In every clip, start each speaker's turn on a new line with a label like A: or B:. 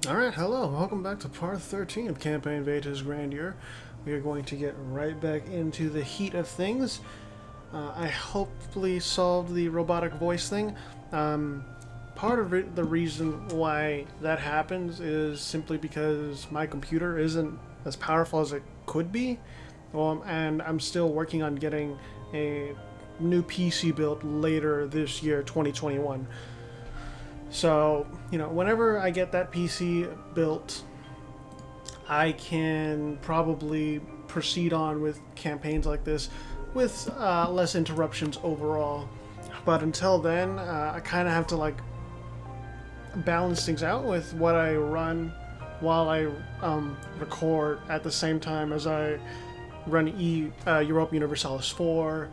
A: Alright, hello, welcome back to part 13 of Campaign Vetus Grandeur. We are going to get right back into the heat of things. I hopefully solved the robotic voice thing. Part of the reason why that happens is simply because my computer isn't as powerful as it could be. And I'm still working on getting a new PC built later this year, 2021. So, whenever I get that PC built, I can probably proceed on with campaigns like this with less interruptions overall. But until then, I kind of have to balance things out with what I run while I record at the same time as I run Europa Universalis 4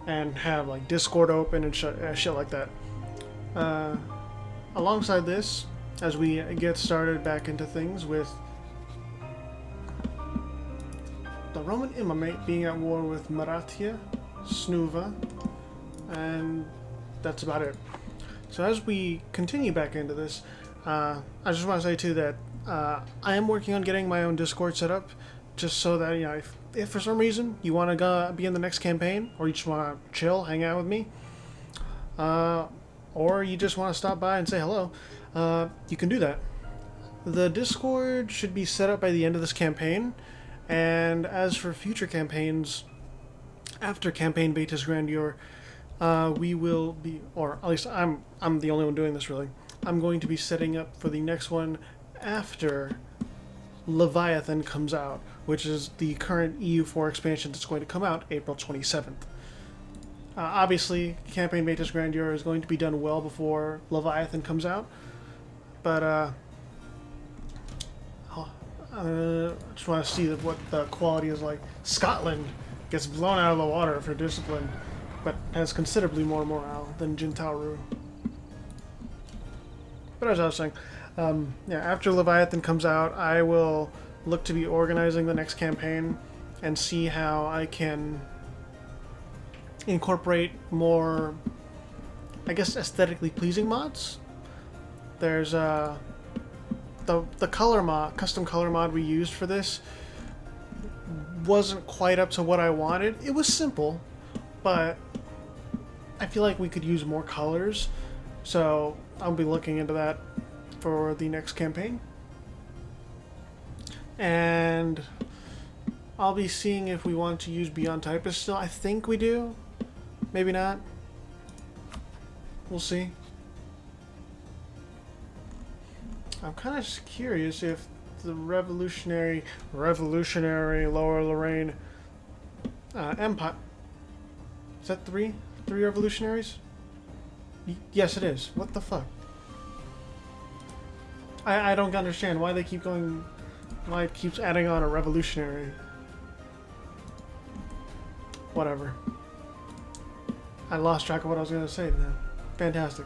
A: and have Discord open and shit like that. Uh, Alongside this, as we get started back into things with the Roman Imamate being at war with Marathia, Snuva, and that's about it. So as we continue back into this, I just want to say too that I am working on getting my own Discord set up, just so that if for some reason you want to go be in the next campaign, or you just want to chill, hang out with me, or you just want to stop by and say hello, you can do that. The Discord should be set up by the end of this campaign, and as for future campaigns, after Campaign Vetus Grandeur, we will be, or at least I'm the only one doing this really. I'm going to be setting up for the next one after Leviathan comes out, which is the current EU4 expansion that's going to come out April 27th. Obviously, Campaign Vetus Grandeur is going to be done well before Leviathan comes out, but I just want to see what the quality is like. Scotland gets blown out of the water for discipline, but has considerably more morale than Jintauru. But as I was saying, after Leviathan comes out, I will look to be organizing the next campaign and see how I can incorporate more, I guess, aesthetically pleasing mods. There's the color mod, custom color mod we used for this wasn't quite up to what I wanted. It was simple, but I feel like we could use more colors, so I'll be looking into that for the next campaign. And I'll be seeing if we want to use Beyond Typist still. I think we do. Maybe not. We'll see. I'm kind of curious if the revolutionary Lower Lorraine Empire. Is that three? Three revolutionaries? Yes, it is. What the fuck? I don't understand why they keep going. Why it keeps adding on a revolutionary. Whatever. I lost track of what I was going to say now. Fantastic.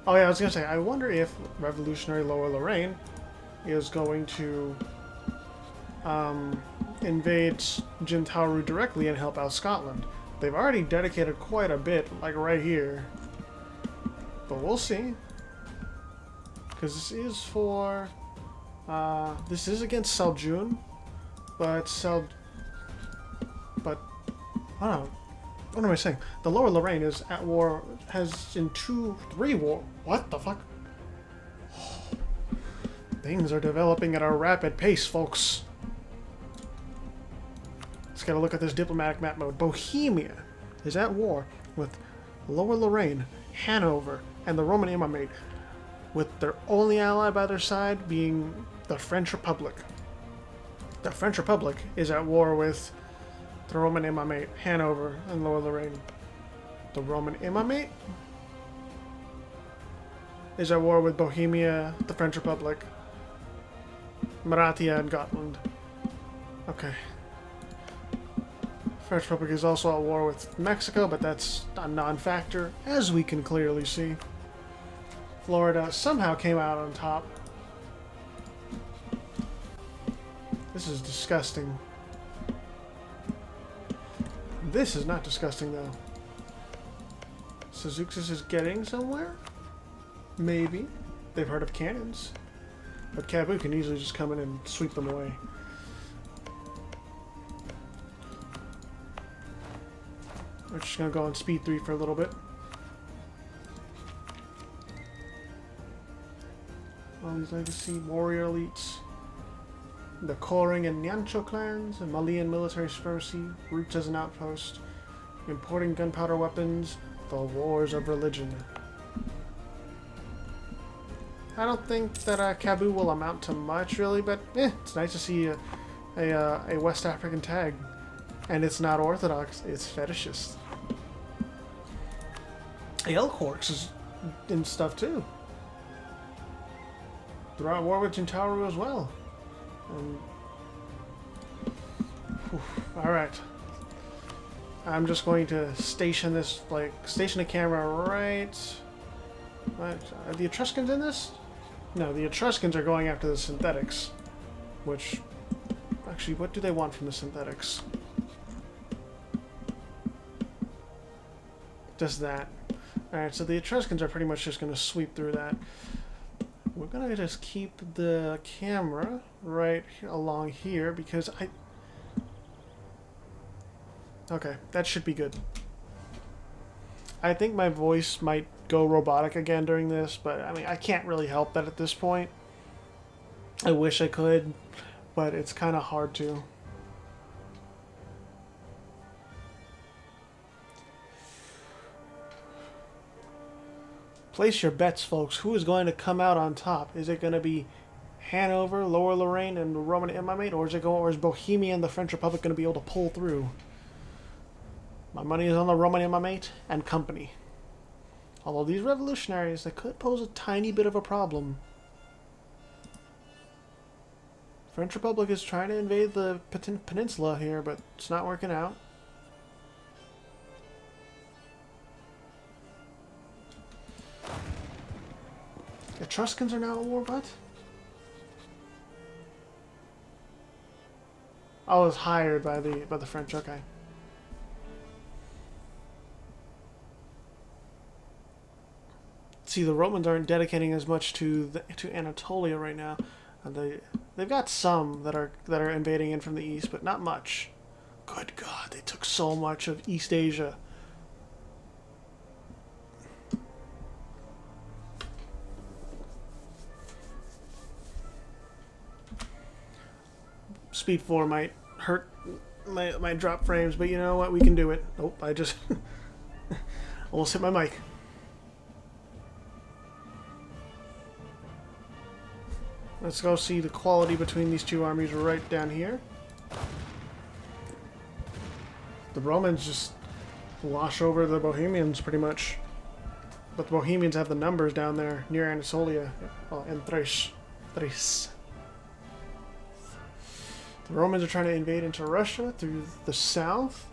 A: Oh yeah, I was going to say, I wonder if Revolutionary Lower Lorraine is going to invade Jintauru directly and help out Scotland. They've already dedicated quite a bit, like right here. But we'll see. Because this is for... this is against Seljun, but I don't know. What am I saying? The Lower Lorraine is at war, has in 3 war. What the fuck? Things are developing at a rapid pace, folks. Let's get a look at this diplomatic map mode. Bohemia is at war with Lower Lorraine, Hanover, and the Roman Imamate, with their only ally by their side being the French Republic. The French Republic is at war with the Roman Imamate, Hanover, and Lower Lorraine. The Roman Imamate is at war with Bohemia, the French Republic, Marathia, and Gotland. Okay. French Republic is also at war with Mexico, but that's a non-factor, as we can clearly see. Florida somehow came out on top. This is disgusting. This is not disgusting, though. Suzuxis is getting somewhere? Maybe. They've heard of cannons. But Kabul can easily just come in and sweep them away. We're just gonna go on speed 3 for a little bit. All these legacy warrior elites. The Koring and Nyancho clans, and Malian military supremacy, roots as an outpost, importing gunpowder weapons, the wars of religion. I don't think that Kabul will amount to much, really, but it's nice to see a West African tag. And it's not orthodox, it's fetishist. Elcorks is in stuff too. They're at war with Jintaru as well. Alright. I'm just going to station this, station a camera right... What? Are the Etruscans in this? No, the Etruscans are going after the synthetics. Which... Actually, what do they want from the synthetics? Just that. Alright, so the Etruscans are pretty much just going to sweep through that. We're going to just keep the camera right along here because Okay, that should be good. I think my voice might go robotic again during this, but I mean, I can't really help that at this point. I wish I could, but it's kind of hard to. Place your bets, folks. Who is going to come out on top? Is it going to be Hanover, Lower Lorraine, and the Roman Imamate, or is Bohemia and the French Republic going to be able to pull through? My money is on the Roman Imamate and company. Although these revolutionaries, they could pose a tiny bit of a problem. French Republic is trying to invade the peninsula here, but it's not working out. Etruscans are now at war, what? I was hired by the French, okay. See, the Romans aren't dedicating as much to Anatolia right now. They've got some that are invading in from the east, but not much. Good God, they took so much of East Asia. Speed 4 might hurt my drop frames, but you know what? We can do it. Oh, I just almost hit my mic. Let's go see the quality between these two armies right down here. The Romans just wash over the Bohemians pretty much. But the Bohemians have the numbers down there near Anatolia. Oh, and Thrace. The Romans are trying to invade into Russia through the south.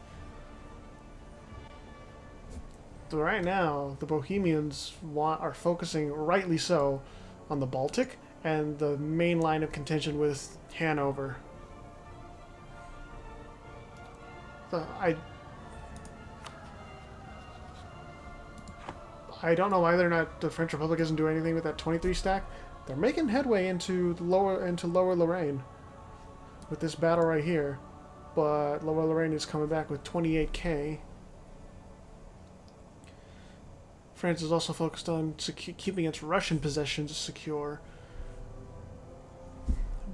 A: But right now, the Bohemians are focusing, rightly so, on the Baltic and the main line of contention with Hanover. I don't know why the French Republic isn't doing anything with that 23 stack. They're making headway into Lower Lorraine with this battle right here, but Lower Lorraine is coming back with 28k. France is also focused on keeping its Russian possessions secure.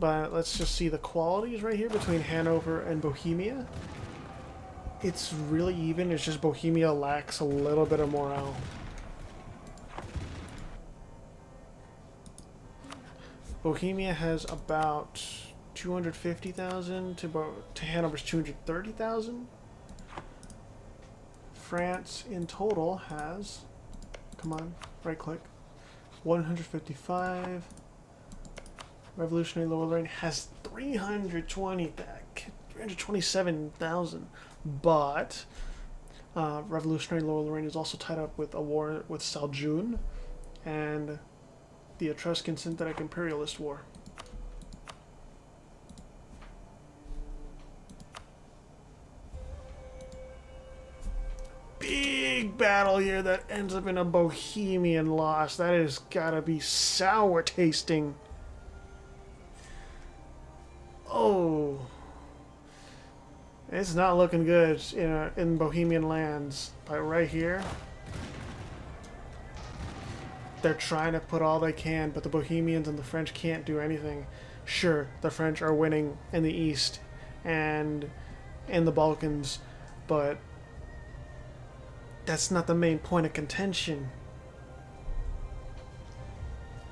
A: But let's just see the qualities right here between Hanover and Bohemia. It's really even, it's just Bohemia lacks a little bit of morale. Bohemia has about 250,000 to Hanover's 230,000. France in total has, come on, right click, 155. Revolutionary Lower Lorraine has 327,000, but Revolutionary Lower Lorraine is also tied up with a war with Saljun and the Etruscan Synthetic Imperialist War. Big battle here that ends up in a Bohemian loss. That has gotta be sour tasting. Oh, it's not looking good in Bohemian lands. Like right here, they're trying to put all they can, but the Bohemians and the French can't do anything. Sure, the French are winning in the east and in the Balkans, but that's not the main point of contention.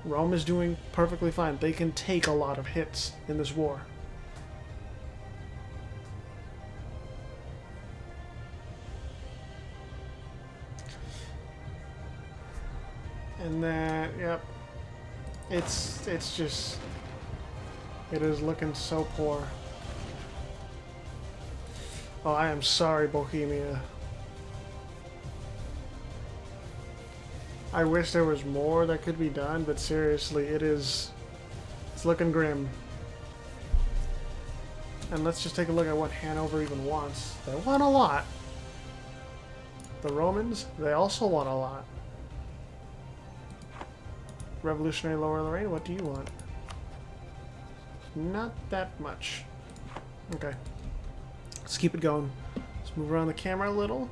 A: Rome is doing perfectly fine. They can take a lot of hits in this war. And that, yep, it's just, it is looking so poor. Oh, I am sorry, Bohemia. I wish there was more that could be done, but seriously, it's looking grim. And let's just take a look at what Hanover even wants. They want a lot. The Romans, they also want a lot. Revolutionary Lower Lorraine, what do you want? Not that much. Okay. Let's keep it going. Let's move around the camera a little.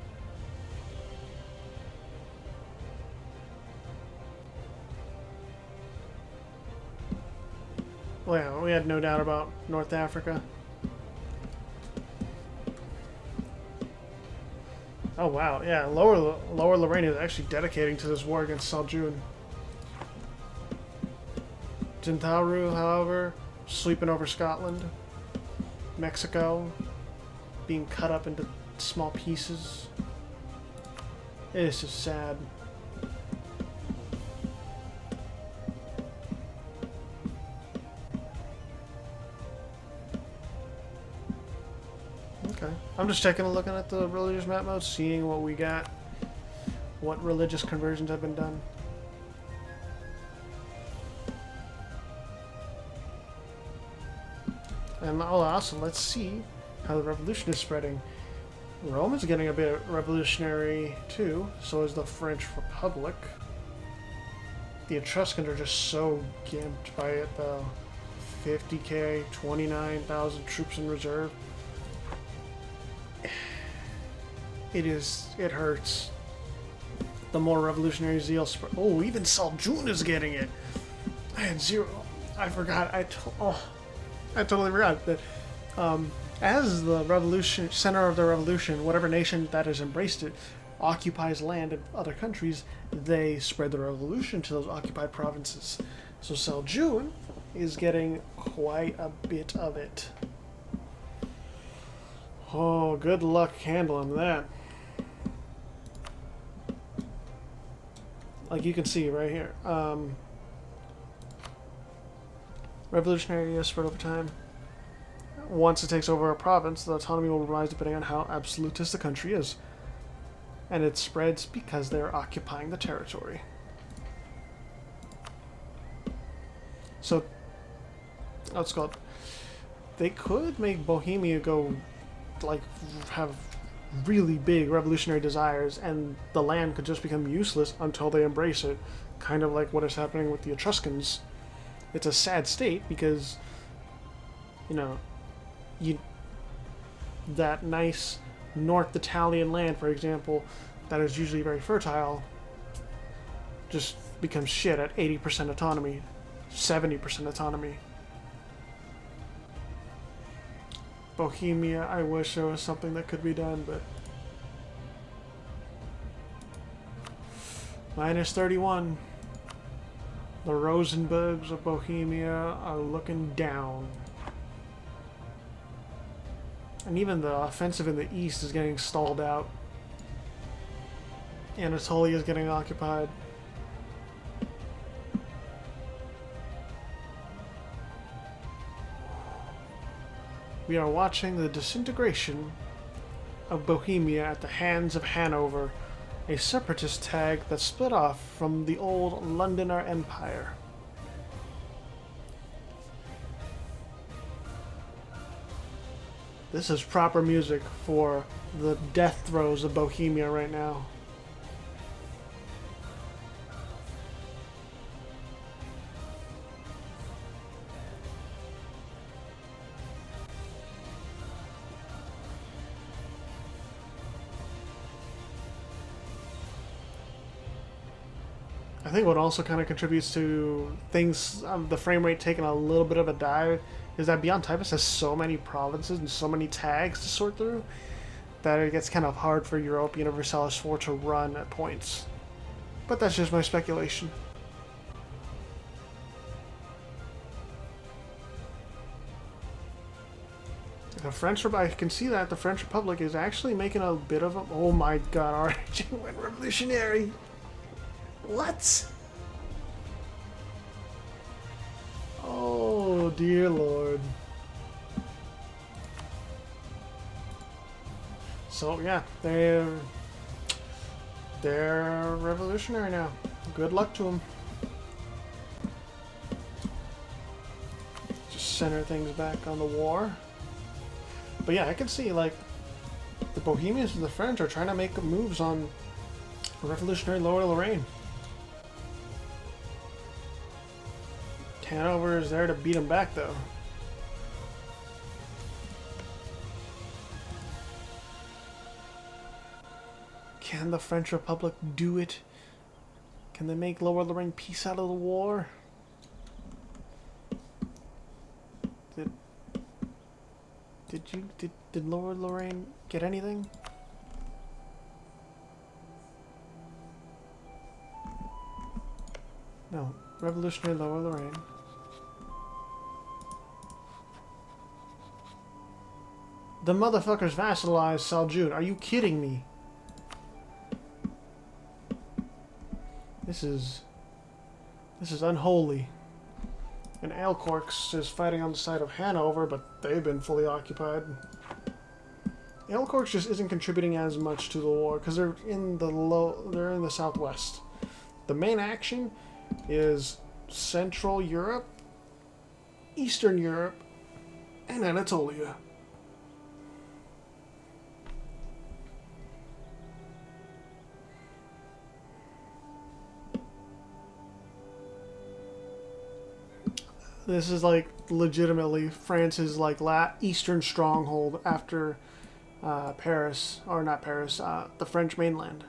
A: Well, yeah, we had no doubt about North Africa. Oh wow, yeah, Lower Lorraine is actually dedicating to this war against Seljun. Jintaru, however, sweeping over Scotland. Mexico being cut up into small pieces. It's just sad. Okay. I'm just looking at the religious map mode, seeing what we got. What religious conversions have been done. And also, let's see how the revolution is spreading. Rome is getting a bit revolutionary too, so is the French Republic. The Etruscans are just so gimped by it though. 50k, 29,000 troops in reserve. It hurts. The more revolutionary zeal spread. Oh, even Seljun is getting it. I had zero. I forgot. I totally forgot that. As the revolution center of the revolution, whatever nation that has embraced it occupies land in other countries, they spread the revolution to those occupied provinces. So Seljun is getting quite a bit of it. Oh, good luck handling that. Like you can see right here. Revolutionary is spread over time. Once it takes over a province, the autonomy will rise depending on how absolutist the country is. And it spreads because they're occupying the territory. So, what's called? They could make Bohemia go, like, have really big revolutionary desires, and the land could just become useless until they embrace it. Kind of like what is happening with the Etruscans. It's a sad state because, that nice North Italian land, for example, that is usually very fertile, just becomes shit at 80% autonomy, 70% autonomy. Bohemia, I wish there was something that could be done, but -31. The Rosenbergs of Bohemia are looking down. And even the offensive in the east is getting stalled out. Anatolia is getting occupied. We are watching the disintegration of Bohemia at the hands of Hanover, a separatist tag that split off from the old Londoner Empire. This is proper music for the death throes of Bohemia right now. I think what also kind of contributes to things, the frame rate taking a little bit of a dive, is that Beyond Typhus has so many provinces and so many tags to sort through that it gets kind of hard for Europa Universalis 4 to run at points. But that's just my speculation. The French, I can see that the French Republic is actually making a bit of a. Oh my God! Our agent went revolutionary. What? Oh dear Lord. So yeah, they're revolutionary now. Good luck to them. Just center things back on the war. But yeah, I can see like the Bohemians and the French are trying to make moves on revolutionary Lower Lorraine. Hanover is there to beat them back though. Can the French Republic do it? Can they make Lower Lorraine peace out of the war? Did Lower Lorraine get anything? No. Revolutionary Lower Lorraine. The motherfuckers vassalized Saljoun. Are you kidding me? This is unholy. And Aelcorks is fighting on the side of Hanover, but they've been fully occupied. Aelcorks just isn't contributing as much to the war because they're in the southwest. The main action is Central Europe, Eastern Europe, and Anatolia. This is like legitimately France's like eastern stronghold after Paris, or not Paris, the French mainland.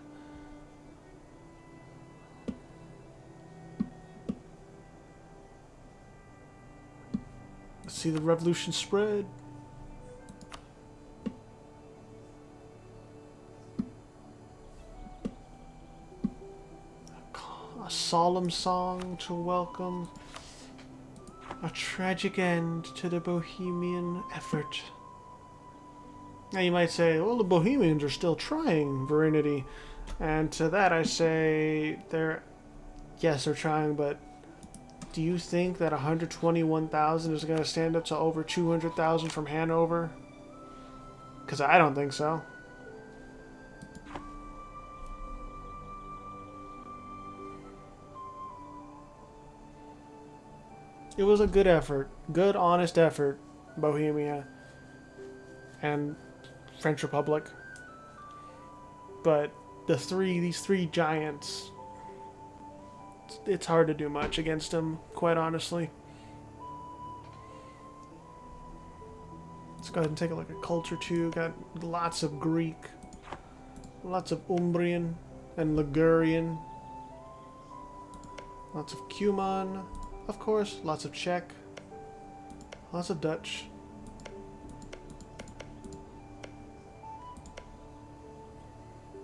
A: Let's see the revolution spread. A solemn song to welcome a tragic end to the Bohemian effort. Now you might say, well, the Bohemians are still trying, Virinity. And to that I say, yes, they're trying, but do you think that 121,000 is going to stand up to over 200,000 from Hanover? Because I don't think so. It was a good effort. Good, honest effort, Bohemia and French Republic. But these three giants, it's hard to do much against them, quite honestly. Let's go ahead and take a look at culture too. Got lots of Greek, lots of Umbrian and Ligurian, lots of Cuman. Of course, lots of Czech, lots of Dutch.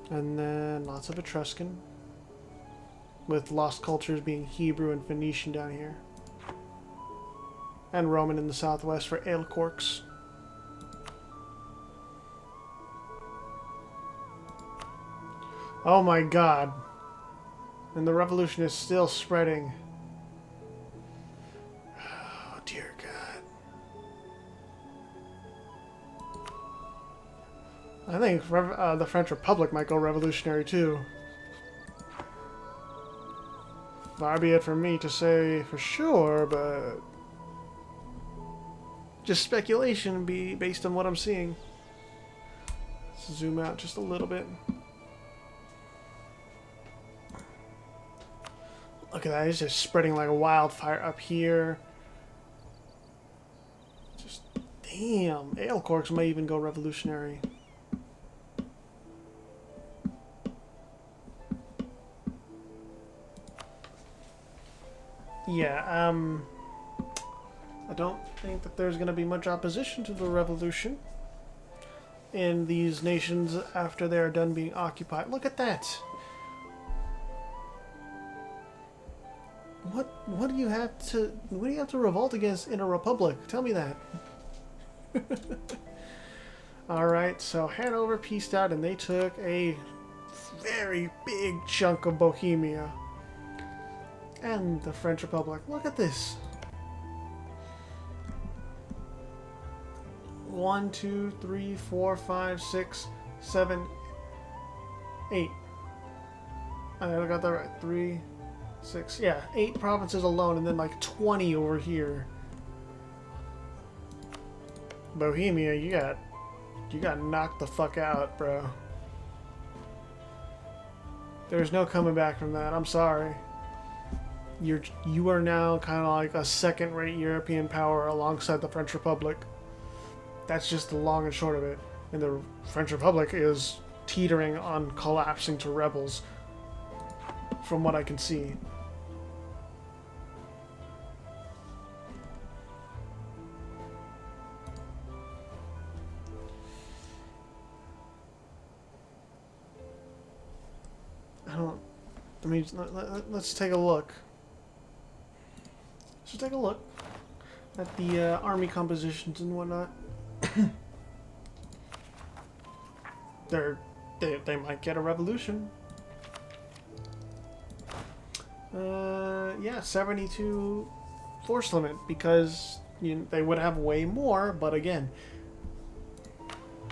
A: And then lots of Etruscan, with lost cultures being Hebrew and Phoenician down here. And Roman in the southwest for Aelcorks. Oh my God. And the revolution is still spreading. Dear God. I think the French Republic might go revolutionary too. Far be it from me to say for sure, but just speculation based on what I'm seeing. Let's zoom out just a little bit. Look at that, it's just spreading like a wildfire up here. Damn, Aelcorks may even go revolutionary. Yeah, I don't think that there's going to be much opposition to the revolution in these nations after they are done being occupied. Look at that! What do you have to revolt against in a republic? Tell me that. All right, so Hanover pieced out and they took a very big chunk of Bohemia and the French Republic. Look at this. 1, 2, 3, 4, 5, 6, 7, 8. I got that right. 3, 6. Yeah, 8 provinces alone, and then like 20 over here. Bohemia, you got knocked the fuck out, bro. There's no coming back from that. I'm sorry. You are now kind of like a second-rate European power alongside the French Republic. That's just the long and short of it. And the French Republic is teetering on collapsing to rebels, from what I can see. Let's take a look. Let's take a look at the army compositions and whatnot. They might get a revolution. Yeah, 72 force limit because they would have way more, but again,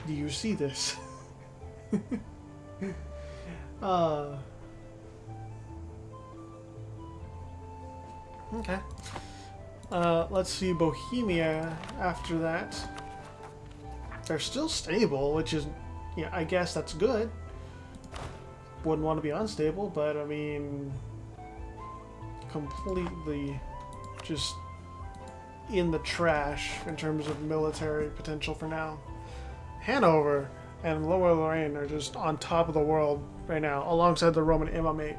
A: do you see this? Okay. Let's see Bohemia after that. They're still stable, which is, yeah, I guess that's good. Wouldn't want to be unstable, but I mean, completely just in the trash in terms of military potential for now. Hanover and Lower Lorraine are just on top of the world right now, alongside the Roman Imamate.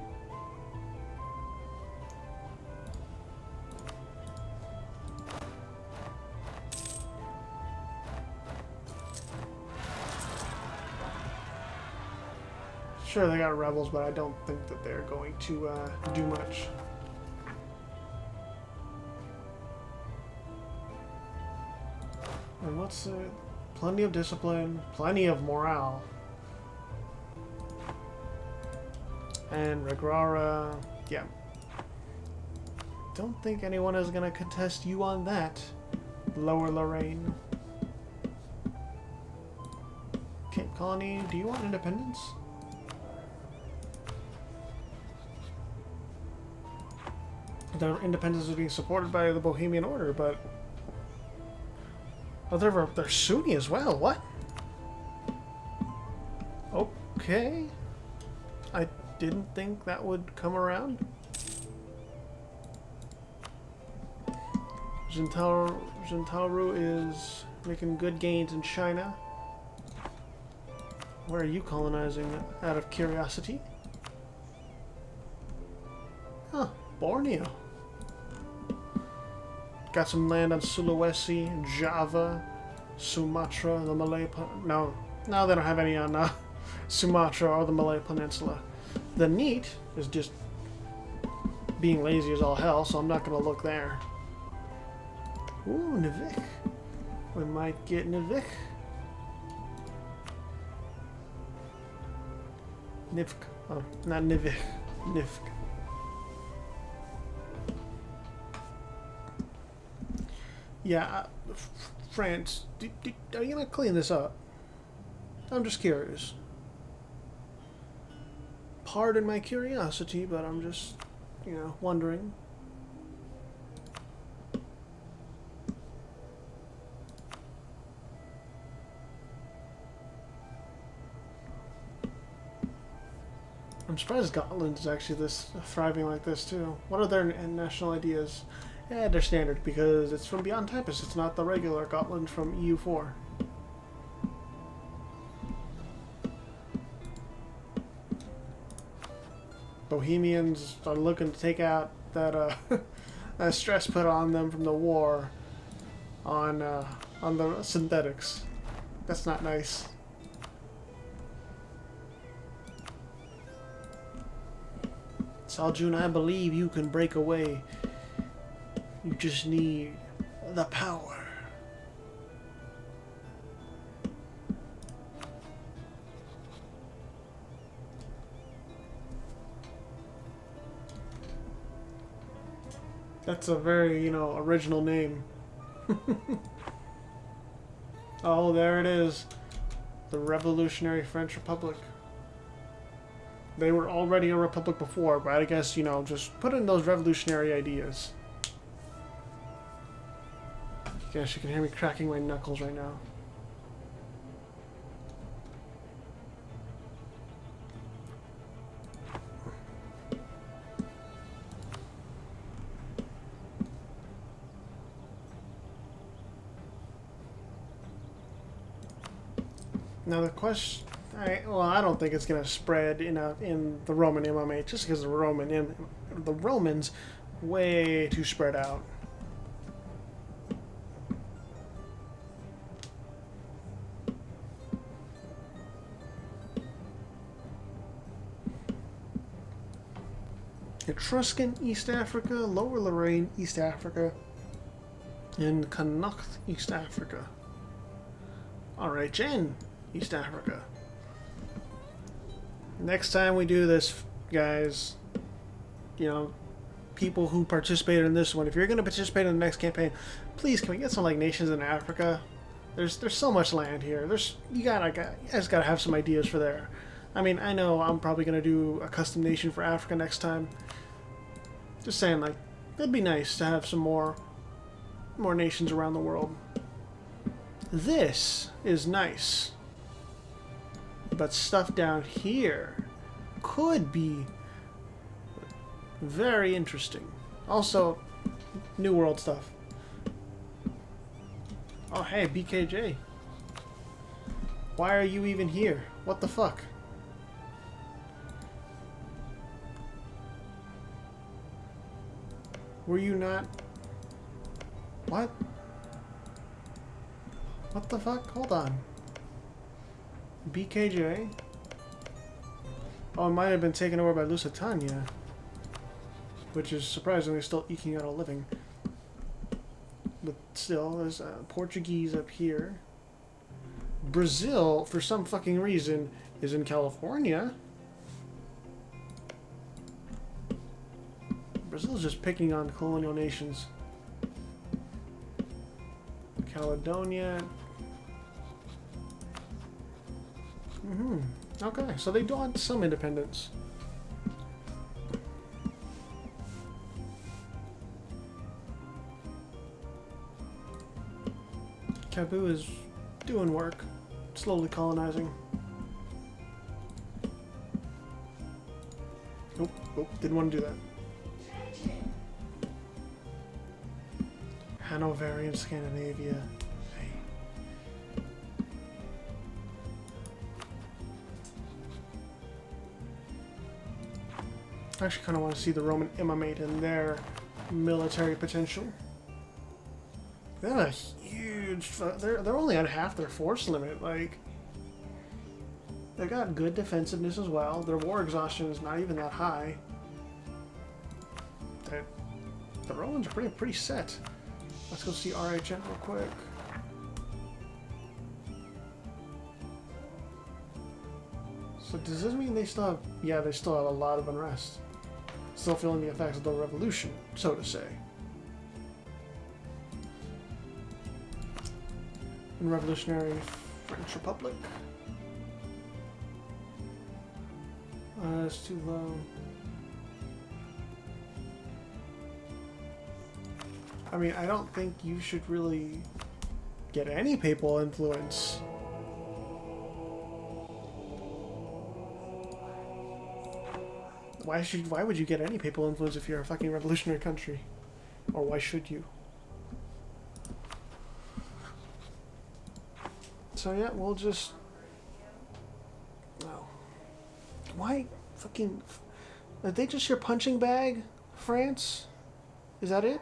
A: Sure, they got rebels, but I don't think that they're going to do much. And what's it? Plenty of discipline, plenty of morale. And Regrara, yeah. Don't think anyone is going to contest you on that, Lower Lorraine. Cape Colony, do you want independence? Their independence is being supported by the Bohemian Order, but oh, they're Sunni as well. What? Okay, I didn't think that would come around. Jintauru is making good gains in China. Where are you colonizing out of curiosity? Huh, Borneo. Got some land on Sulawesi, Java, Sumatra, the Malay... No, they don't have any on Sumatra or the Malay Peninsula. The NEAT is just being lazy as all hell, so I'm not going to look there. Ooh, Nivik. We might get Nivik. Nivk. Oh, not Nivik. Nivk. Yeah, France, are you going to clean this up? I'm just curious. Pardon my curiosity, but I'm just, wondering. I'm surprised Gotland is actually this thriving like this too. What are their national ideas? Yeah, they're standard because it's from Beyond Typus. It's not the regular Gotland from EU4. Bohemians are looking to take out that stress put on them from the war on the synthetics. That's not nice. Saljun, I believe you can break away. You just need the power. That's a very, original name. Oh, there it is. The Revolutionary French Republic. They were already a republic before, but I guess, just put in those revolutionary ideas. I guess you can hear me cracking my knuckles right now. Now the question, I don't think it's gonna spread in the Roman MMA just because the Romans way too spread out. Etruscan East Africa, Lower Lorraine East Africa, and Connacht East Africa. Alright, Jen. East Africa. Next time we do this, guys, people who participated in this one, if you're going to participate in the next campaign, please can we get some nations in Africa? There's so much land here. You guys gotta have some ideas for there. I mean, I know I'm probably going to do a custom nation for Africa next time. Just saying, it'd be nice to have some more nations around the world. This is nice. But stuff down here could be very interesting. Also, New World stuff. Oh, hey, BKJ. Why are you even here? What the fuck? Were you not... What? What the fuck? Hold on. BKJ? Oh, it might have been taken over by Lusitania. Which is surprisingly still eking out a living. But still, there's Portuguese up here. Brazil, for some fucking reason, is in California. Brazil's just picking on colonial nations. Caledonia. Okay, so they do want some independence. Cabu is doing work, slowly colonizing. Nope, didn't want to do that. Hanoverian Scandinavia. I actually kind of want to see the Roman Imamate and their military potential. They have a huge... They're only at half their force limit. They've got good defensiveness as well. Their war exhaustion is not even that high. The Romans are pretty set. Let's go see RHN real quick. So does this mean they still have... Yeah, they still have a lot of unrest. Still feeling the effects of the revolution, so to say. In Revolutionary French Republic. It's too low. I mean, I don't think you should really get any papal influence. Why would you get any papal influence if you're a fucking revolutionary country? Or why should you? So yeah, we'll just... No. Why fucking... Are they just your punching bag, France? Is that it?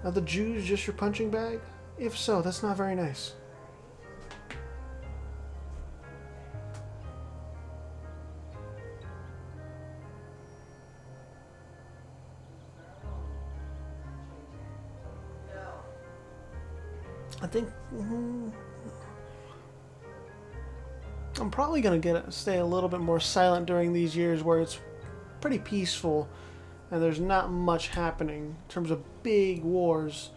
A: Are the Jews just your punching bag? If so, that's not very nice. I think I'm probably gonna stay a little bit more silent during these years where it's pretty peaceful and there's not much happening in terms of big wars,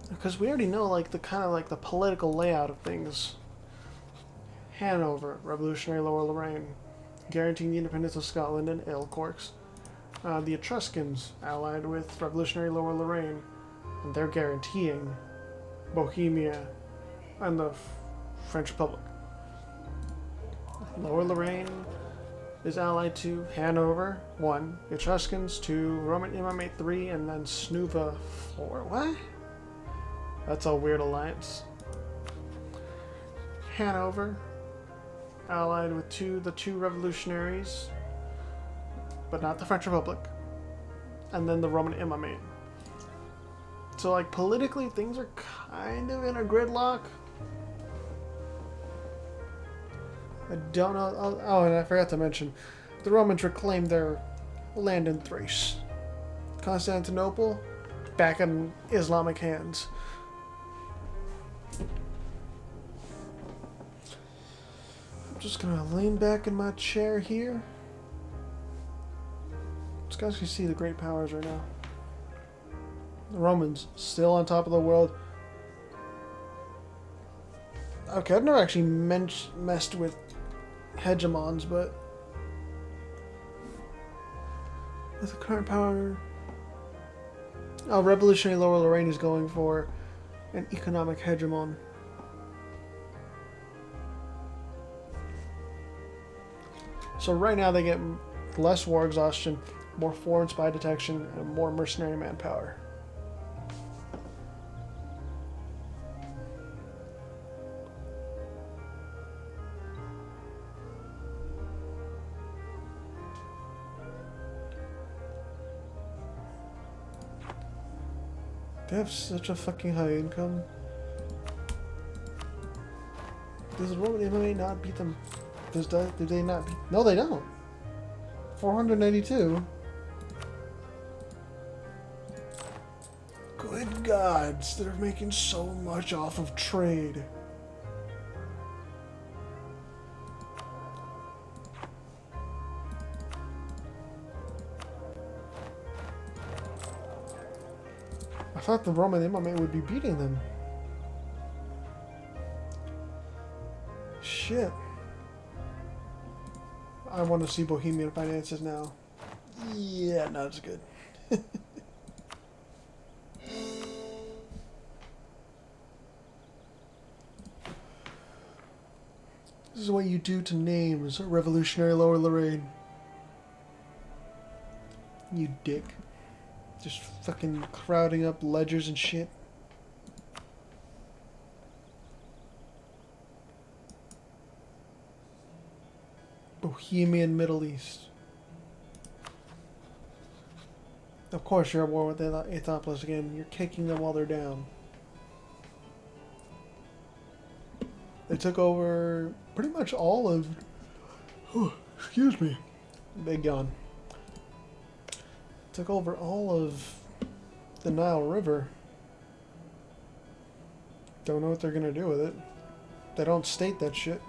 A: because we already know like the kind of like the political layout of things. Hanover, revolutionary Lower Lorraine, guaranteeing the independence of Scotland and Elcorks. The Etruscans allied with revolutionary Lower Lorraine, and they're guaranteeing Bohemia and the French Republic. Lower Lorraine is allied to Hanover 1, Etruscans 2, Roman Imamate 3, and then Snuva 4. What? That's a weird alliance. Hanover allied with the two revolutionaries, but not the French Republic, and then the Roman Imamate. So like politically things are kind of in a gridlock. I don't know. Oh, and I forgot to mention, the Romans reclaimed their land in Thrace. Constantinople, back in Islamic hands. I'm just gonna lean back in my chair here. Just guys can see the great powers right now. The Romans still on top of the world. Okay, I've never actually messed with hegemons, but with the current power, revolutionary Lower Lorraine is going for an economic hegemon. So right now they get less war exhaustion, more foreign spy detection, and more mercenary manpower. They have such a fucking high income. Does the Roman MMA not beat them? Do they not beat? No, they don't. 492. Good gods, they're making so much off of trade. I thought the Roman Imamate would be beating them. Shit. I want to see Bohemian finances now. Yeah, not as good. This is what you do to names, revolutionary Lower Lorraine. You dick. Just fucking crowding up ledgers and shit. Bohemian Middle East. Of course you're at war with the Aethopolis again. You're kicking them while they're down. They took over pretty much all of... Oh, excuse me. Big yawn. Took over all of the Nile River. Don't know what they're gonna do with it. They don't state that shit.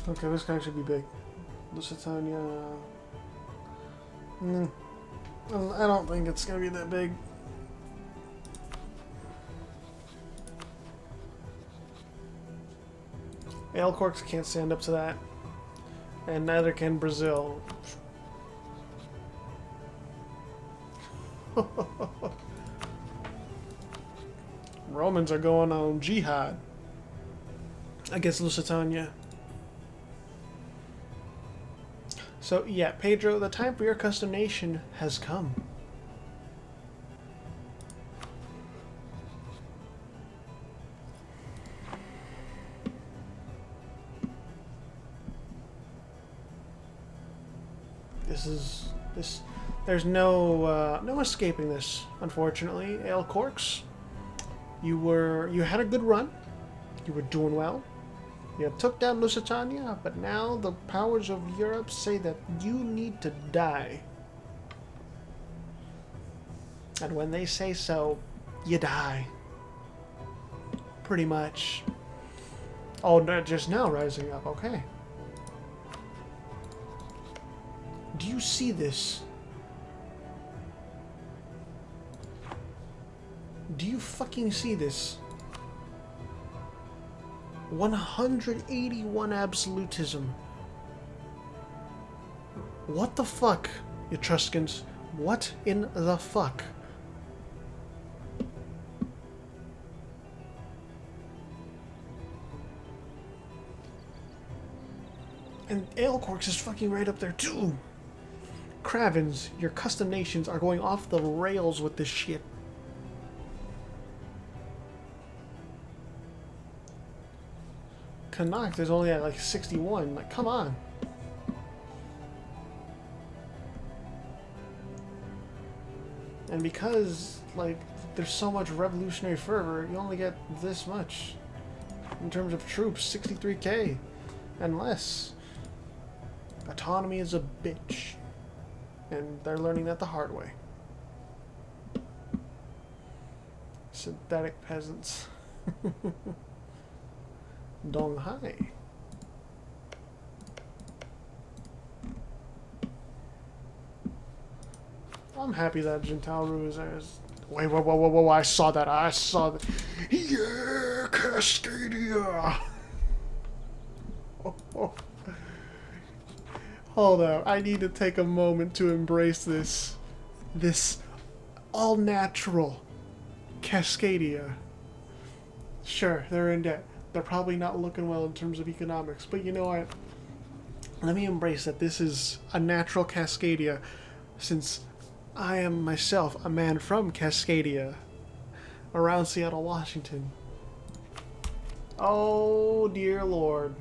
A: Okay, this guy should be big. Lusitania. I don't think it's gonna be that big. Elcorks can't stand up to that. And neither can Brazil. Romans are going on jihad against Lusitania. So, yeah, Pedro, the time for your custom nation has come. There's no escaping this, unfortunately. Ale Corks, you had a good run. You were doing well. You took down Lusitania, but now the powers of Europe say that you need to die. And when they say so, you die. Pretty much. Oh, no, just now rising up, okay. Do you see this? Do you fucking see this? 181 absolutism. What the fuck, Etruscans? What in the fuck? And Alecorks is fucking right up there too. Cravens, your custom nations are going off the rails with this shit. Connacht is only at like 61. Like, come on. And because, like, there's so much revolutionary fervor, you only get this much. In terms of troops, 63k and less. Autonomy is a bitch. And they're learning that the hard way. Synthetic peasants. Donghai. I'm happy that Jintauru is there. Wait, whoa, I saw that. Yeah, Cascadia! Oh. Hold up, I need to take a moment to embrace this all-natural Cascadia. Sure, they're in debt. They're probably not looking well in terms of economics, but you know what? Let me embrace that this is a natural Cascadia, since I am myself a man from Cascadia, around Seattle, Washington. Oh, dear Lord.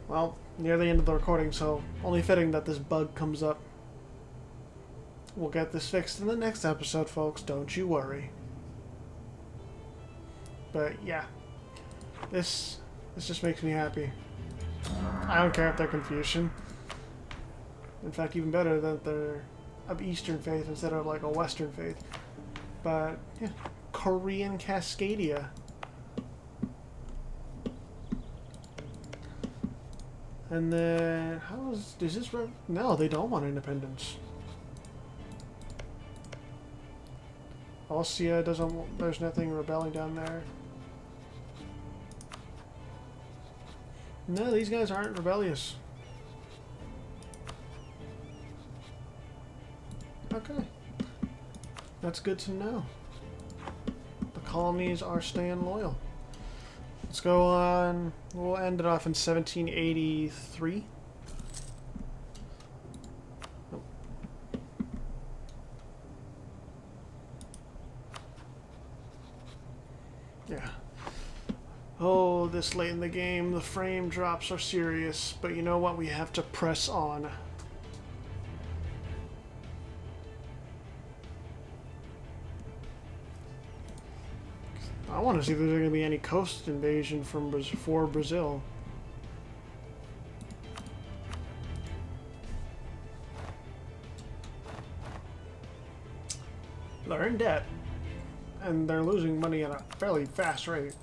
A: Well, near the end of the recording, so only fitting that this bug comes up. We'll get this fixed in the next episode, folks. Don't you worry. But yeah, this just makes me happy. I don't care if they're Confucian. In fact, even better that they're of Eastern faith instead of like a Western faith. But yeah, Korean Cascadia. And then does this? No, they don't want independence. Austria doesn't. There's nothing rebelling down there. No, these guys aren't rebellious. Okay. That's good to know. The colonies are staying loyal. Let's go on. We'll end it off in 1783. Nope. Yeah. Oh, this late in the game, the frame drops are serious, but you know what? We have to press on. I want to see if there's going to be any coast invasion for Brazil. They're in debt, and they're losing money at a fairly fast rate.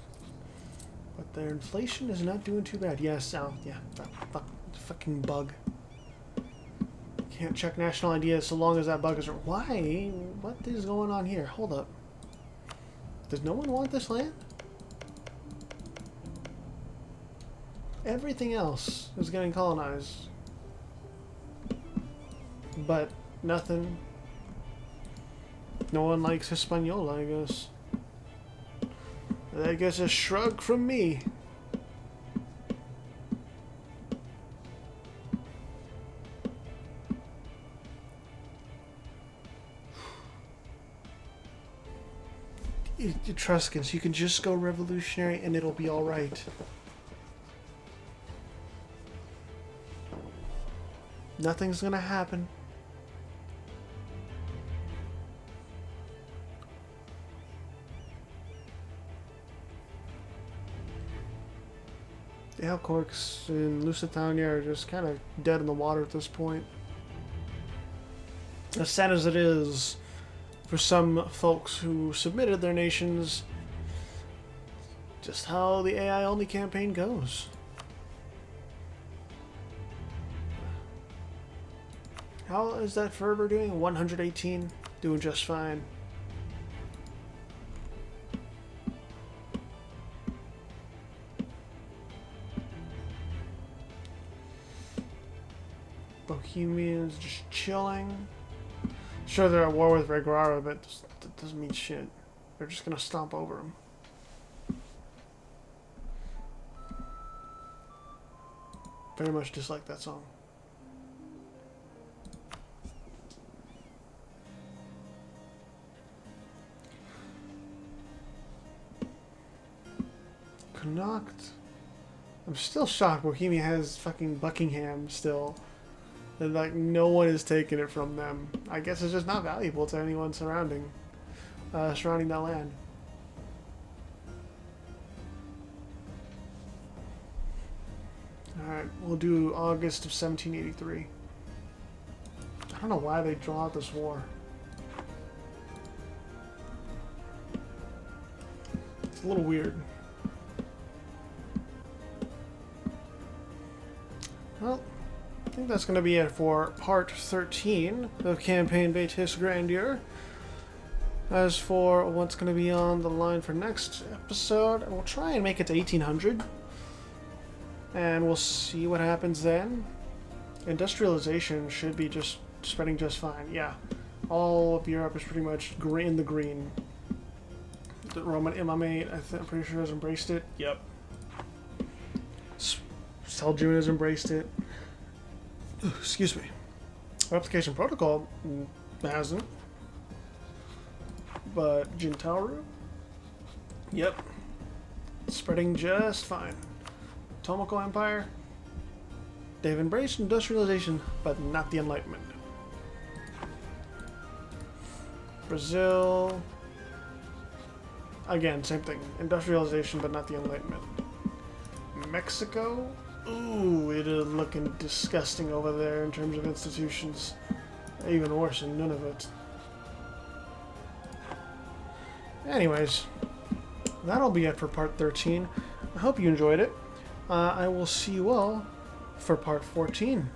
A: But their inflation is not doing too bad. Yes, yeah, fucking bug. Can't check national ID so long as that bug is... Why? What is going on here? Hold up. Does no one want this land? Everything else is getting colonized. But nothing. No one likes Hispaniola, I guess. I guess a shrug from me. Etruscans, you can just go revolutionary and it'll be alright. Nothing's gonna happen. The Alcorks in Lusitania are just kind of dead in the water at this point. As sad as it is for some folks who submitted their nations, just how the AI-only campaign goes. How is that Ferber doing? 118? Doing just fine. Bohemians just chilling. Sure, they're at war with Regrara, but that doesn't mean shit. They're just gonna stomp over them. Very much dislike that song. Connacht. I'm still shocked Bohemia has fucking Buckingham still. And like no one is taking it from them. I guess it's just not valuable to anyone surrounding that land. Alright, we'll do August of 1783. I don't know why they draw out this war. It's a little weird. Well, I think that's going to be it for part 13 of Campaign Vetus Grandeur. As for what's going to be on the line for next episode, we'll try and make it to 1800. And we'll see what happens then. Industrialization should be just spreading just fine. Yeah, all of Europe is pretty much in the green. The Roman Imamate, I'm pretty sure, has embraced it. Yep. Seljuk has embraced it. Excuse me. Replication Protocol hasn't. But Jintauru? Yep. Spreading just fine. Tomoko Empire? They've embraced industrialization, but not the Enlightenment. Brazil... Again, same thing. Industrialization, but not the Enlightenment. Mexico? Ooh, it is looking disgusting over there in terms of institutions. Even worse in Nunavut. Anyways, that'll be it for part 13. I hope you enjoyed it. I will see you all for part 14.